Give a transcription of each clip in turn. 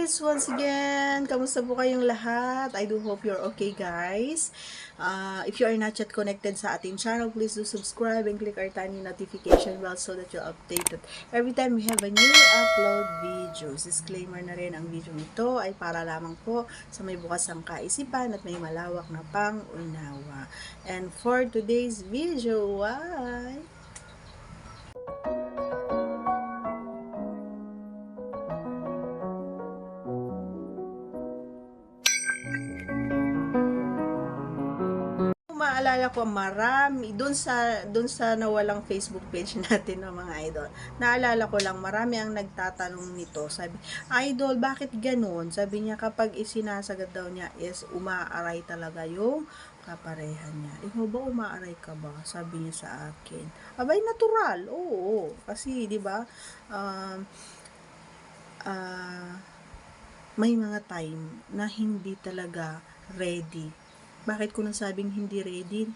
guys! Once again, kamusta po kayong lahat? I do hope you're okay, guys. If you are not yet connected sa ating channel, please do subscribe and click our tiny notification bell so that you're updated every time we have a new upload videos. Disclaimer na rin, ang video nito ay para lamang po sa may bukas ang kaisipan at may malawak na pang-unawa. And for today's video, why? Maalala ko marami doon sa nawalang Facebook page natin ng mga idol. Naalala ko lang marami ang nagtatanong nito. Sabi, "Idol, bakit ganoon?" Sabi niya kapag isinasagad daw niya is umaaray talaga yung kaparehan niya. Ikaw ba umaaray ka ba? Sabi niya sa akin. Abay natural. Oo. Kasi 'di ba? Um uh, may mga time na hindi talaga ready. Bakit ko nasabing hindi ready?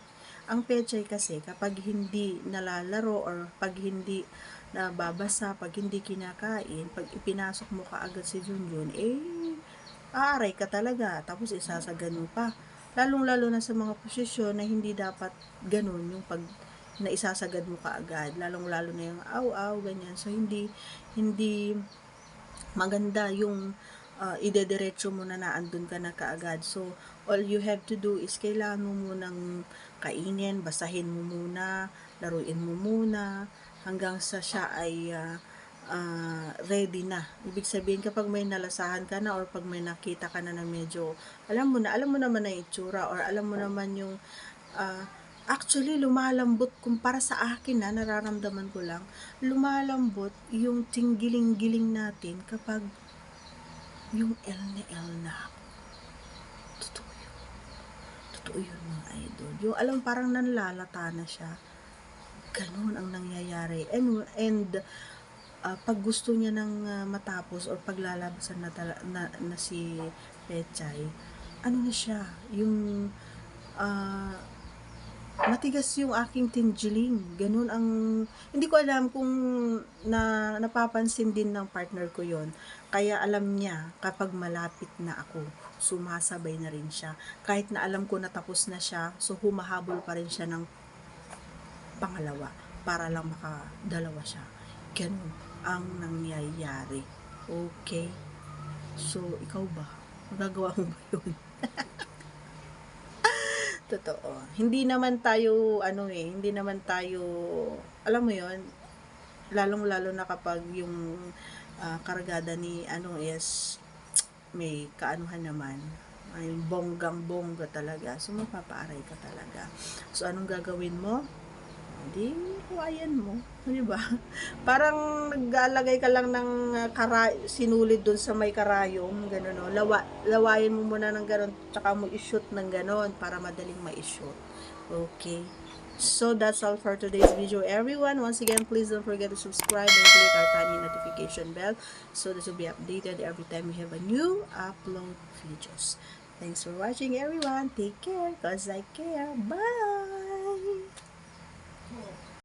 Ang pechay kasi kapag hindi nalalaro or pag hindi nababasa, pag hindi kinakain, pag ipinasok mo kaagad si Junjun, aaray ka talaga. Tapos isasagad mo pa. Lalong-lalo na sa mga posisyon na hindi dapat ganun yung pag na isasagad mo kaagad. Lalong-lalo na yung aw-aw, ganyan. So, hindi maganda yung idediretso mo na naandun ka na kaagad. So, all you have to do is kailangan mo munang kainin, basahin mo muna, laruin mo muna, hanggang sa siya ay ready na. Ibig sabihin, kapag may nalasahan ka na or pag may nakita ka na medyo, alam mo naman na itsura or alam mo naman yung actually, lumalambot, kumpara sa akin nararamdaman ko lang, lumalambot yung tinggiling-giling natin kapag yung L na L na ako. Totoo yun mga idol. Yung alam parang nanlalata na siya. Ganun ang nangyayari. And pag gusto niya nang matapos or paglalabasan na si Pechay, ano na siya, yung matigas yung aking tingiling. Ganun ang, hindi ko alam kung napapansin din ng partner ko yon. Kaya alam niya kapag malapit na ako, sumasabay na rin siya. Kahit na alam ko na tapos na siya, so humahabol pa rin siya ng pangalawa para lang makadalawa siya. Ganun ang nangyayari. Okay? So, ikaw ba? Magagawa mo ba yun? Totoo. Hindi naman tayo, alam mo yon, lalong-lalo na kapag yung kargada ni is may kaanuhan naman, ay bonggang-bongga talaga. So, mapapaaray ka talaga. So, anong gagawin mo? Hindi, huwayan mo. Di ba? Parang naglalagay ka lang ng sinulid dun sa may karayom, gano'n, no? Lawayin mo muna ng gano'n, tsaka mo i-shoot ng gano'n para madaling ma-shoot. Okay? So, that's all for today's video, everyone. Once again, please don't forget to subscribe and click our tiny notification bell so that you'll be updated every time we have a new upload videos. Thanks for watching, everyone. Take care, cause I care. Bye!